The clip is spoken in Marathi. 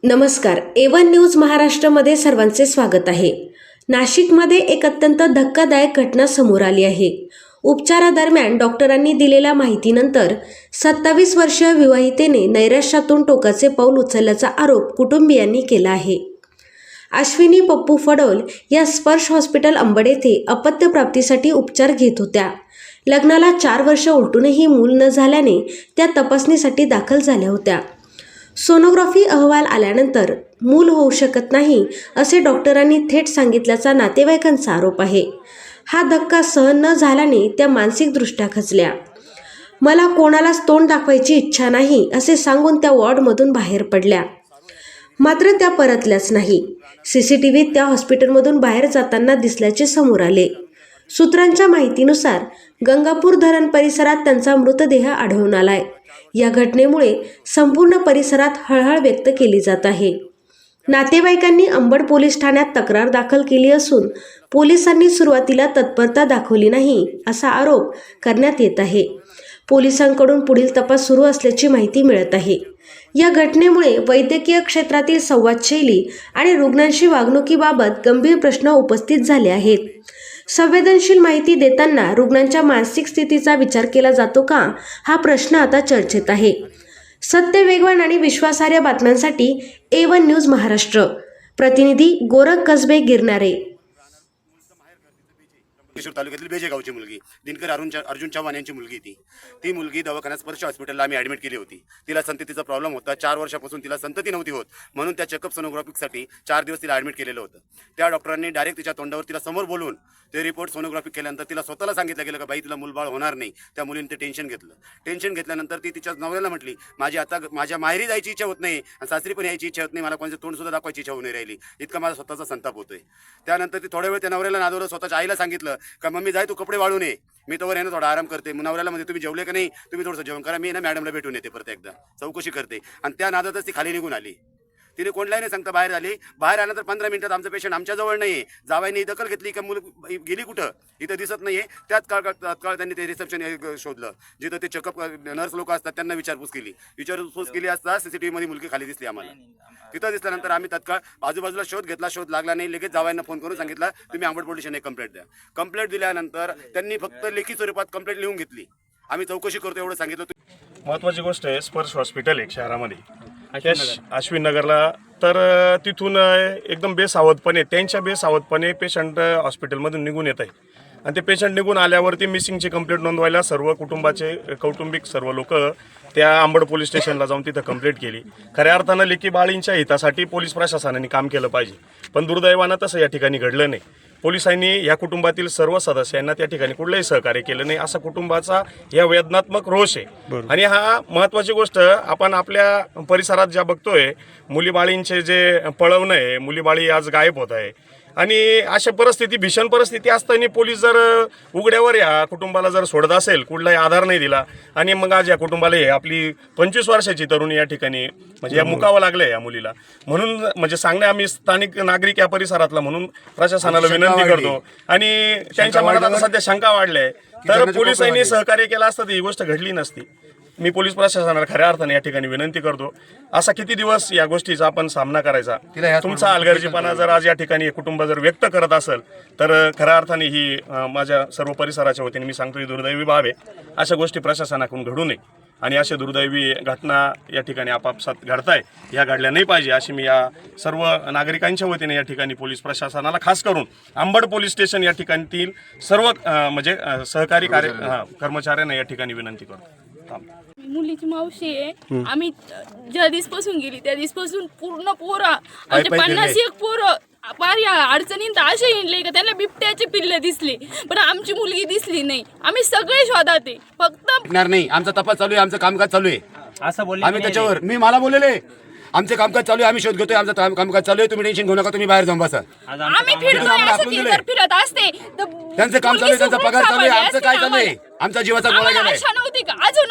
नमस्कार, A1 न्यूज महाराष्ट्रामध्ये सर्वांचे स्वागत आहे। नाशिकमध्ये एक अत्यंत धक्कादायक घटना समोर आली आहे। उपचारादरम्यान डॉक्टरांनी दिलेल्या माहितीनंतर 27 वर्षीय विवाहितेने नैराश्यातून टोकाचे पाऊल उचलल्याचा आरोप कुटुंबियांनी केला आहे। अश्विनी पप्पू फडोल या स्पर्श हॉस्पिटल अंबड येथे अपत्यप्राप्तीसाठी उपचार घेत होत्या। लग्नाला 4 वर्ष उलटूनही मूल न झाल्याने त्या तपासणीसाठी दाखल झाल्या होत्या। सोनोग्राफी अहवाल आल्यानंतर मूल होऊ शकत नाही असे डॉक्टरांनी थेट सांगितल्याचा नातेवाईकांचा आरोप आहे। हा धक्का सहन न झाल्याने त्या मानसिकदृष्ट्या खचल्या। मला कोणालाच तोंड दाखवायची इच्छा नाही असे सांगून त्या वॉर्डमधून बाहेर पडल्या, मात्र त्या परतल्याच नाही। सीसीटीव्हीत त्या हॉस्पिटलमधून बाहेर जाताना दिसल्याचे समोर आले। सूत्रांच्या माहितीनुसार गंगापूर धरण परिसरात त्यांचा मृतदेह आढळून आलाय। या घटनेमुळे संपूर्ण परिसरात हळहळ व्यक्त केली जात आहे। नातेवाईकांनी अंबड पोलीस ठाण्यात तक्रार दाखल केली असून पोलिसांनी सुरुवातीला तत्परता दाखवली नाही असा आरोप करण्यात येत आहे। पोलिसांकडून पुढील तपास सुरू असल्याची माहिती मिळत आहे। या घटनेमुळे वैद्यकीय क्षेत्रातील संवादशैली आणि रुग्णांशी वागणुकीबाबत गंभीर प्रश्न उपस्थित झाले आहेत। संवेदनशील माहिती देताना रुग्णांच्या मानसिक स्थितीचा विचार केला जातो का, हा प्रश्न आता चर्चेत आहे। सत्य, वेगवान आणि विश्वासार्ह बातम्यांसाठी A1 न्यूज महाराष्ट्र, प्रतिनिधी गोरख कसबे गिरणारे। किशोर तालुक्यातील बेजे गावची मुलगी दिनकर अर्जुन चव्हाण यांची मुलगी ती मुलगी दवाखान्यात स्पर्श हॉस्पिटलला आम्ही ॲडमिट केली होती। तिला संततीचा प्रॉब्लेम होता। 4 वर्षापासून तिला संतती नव्हती होत, म्हणून त्या चेकअप सोनोग्राफीसाठी 4 दिवस तिला ॲडमिट केलेलं होतं। त्या डॉक्टरांनी डायरेक्ट तिच्या तोंडावर तिला समोर बोलवून ते रिपोर्ट सोनोग्राफी केल्यानंतर तिला स्वतःला सांगितलं गेलं की बाई तुला मूलबाळ होणार नाही। त्या मुलीने ते टेन्शन घेतलं। टेन्शन घेतल्यानंतर ती तिच्या नवऱ्याला म्हटली माझ्या माहेरी जायची इच्छा होत नाही आणि सासरी पण यायची इच्छा होत नाही, मला कोणाचं तोंड सुद्धा दाखवायची इच्छा होऊन नाही राहिली, इतका माझा स्वतःचा संताप होतोय। त्यानंतर ती थोड्या वेळ त्या नवऱ्याला नादवलं, स्वतःच्या आईला सांगितलं का मम्मी जाय तू कपडे वाळून ये, मी तोवर यानं थोडा आराम करते। नवऱ्याला म्हणजे तुम्ही जेवले का नाही, तुम्ही थोडंसं जेवण करा, मी ना मॅडमला भेटून येते, परत एकदा चौकशी करते। आणि त्या नादातच ती खाली निघून आली। तिने कोणलाही नाही सांगता बाहेर आली। बाहेर आल्यानंतर 15 मिनिटात आमचं पेशंट आमच्याजवळ नाही, जावाईने दखल घेतली का मुलं गेली कुठं, इथं दिसत नाहीये। तात्काळ त्यांनी ते रिसेप्शन शोधलं, जिथं ते चेकअप नर्स लोक असतात त्यांना विचारपूस केली असता सीसीटीव्ही मध्ये मुलगी खाली दिसली आम्हाला। तिथं दिसल्यानंतर आम्ही तात्काळ आजूबाजूला शोध घेतला, शोध लागला नाही। लगेच जावाईंना फोन करून सांगितलं तुम्ही अंबड पोलीस स्टेशनला कंप्लेंट द्या। कंप्लेंट दिल्यानंतर त्यांनी फक्त लेखी स्वरूपात कंप्लेंट लिहून घेतली, आम्ही चौकशी करतो एवढं सांगितलं। महत्त्वाची गोष्ट आहे, स्पर्श हॉस्पिटल एक शहरामध्ये अश्विन नगरला, तर तिथून एकदम बेसावधपणे पेशंट हॉस्पिटलमधून निघून येत आहे। आणि ते पेशंट निघून आल्यावरती मिसिंगची कंप्लेंट नोंदवायला सर्व कुटुंबाचे कौटुंबिक सर्व लोक त्या अंबड पोलीस स्टेशनला जाऊन तिथं कंप्लेंट केली। खऱ्या अर्थानं लेकी बाळींच्या हितासाठी पोलीस प्रशासनाने काम केलं पाहिजे, पण दुर्दैवानं तसं या ठिकाणी घडलं नाही। पोलिसांनी या कुटुंबातील सर्व सदस्यांना त्या ठिकाणी कुठलंही सहकार्य केलं नाही, असा कुटुंबाचा या वेदनात्मक रोष आहे। आणि हा महत्त्वाची गोष्ट आपण आपल्या परिसरात ज्या बघतोय, मुलीबाळींचे जे पळवणं आहे, मुलीबाळी आज गायब होत आहे। आणि अशा परिस्थिती, भीषण परिस्थिती असताना पोलीस जर उघड्यावर या कुटुंबाला जर सोडत असेल, कुठलाही आधार नाही दिला, आणि मग आज या कुटुंबाला आपली 25 वर्षाची तरुणी या ठिकाणी म्हणजे या मुकावं लागलं या मुलीला। म्हणून म्हणजे सांगणे आम्ही स्थानिक नागरिक या परिसरातला म्हणून प्रशासनाला विनंती करतो, आणि त्यांच्या मनात आता सध्या शंका वाढल्या आहे, तर पोलिसांनी सहकार्य केलं असतं तर ही गोष्ट घडली नसती। मी पोलीस प्रशासनाला खऱ्या अर्थाने या ठिकाणी विनंती करतो, असा किती दिवस या गोष्टीचा आपण सामना करायचा। तुमचा हलगर्जीपणा जर आज या ठिकाणी कुटुंब जर व्यक्त करत असेल तर खऱ्या अर्थाने ही माझ्या सर्व परिसराच्या वतीने मी सांगतो, ही दुर्दैवी बाब आहे। अशा गोष्टी प्रशासनाकडून घडू नये आणि अशा दुर्दैवी घटना या ठिकाणी आपापसात घडताय, या घडल्या नाही पाहिजे अशी मी या सर्व नागरिकांच्या वतीने या ठिकाणी पोलीस प्रशासनाला, खास करून अंबड पोलीस स्टेशन या ठिकाणीतील सर्व म्हणजे सहकारी कर्मचाऱ्यांना या ठिकाणी विनंती करतो। मुलीची मावशी आहे, आम्ही ज्या दिवसपासून गेली त्या दिवसपासून पूर्ण पोरं म्हणजे 50 पोरं फार या अडचणीत असे हिंडले का त्यांना बिबट्याचे पिल्ले दिसले, पण आमची मुलगी दिसली नाही। आम्ही सगळे शोधात आहे, फक्त नाही, आमचा तपास चालू आहे, आमचं कामकाज चालू आहे असं बोलले आम्ही। त्याच्यावर मला बोललेले आमचे कामकाज चालू आहे, आम्ही शोध घेतोय, आमचं कामकाज चालू आहे, तुम्ही टेन्शन घेऊ नका, तुम्ही बाहेर जाऊन बसा। आम्ही फिरत असते, त्यांचं काम चालू आहे, त्यांचा पगार चालू आहे, आमचं काय चालू आहे, आमचा जीवाचा गोळा गेलाय। आशा नव्हती का अजून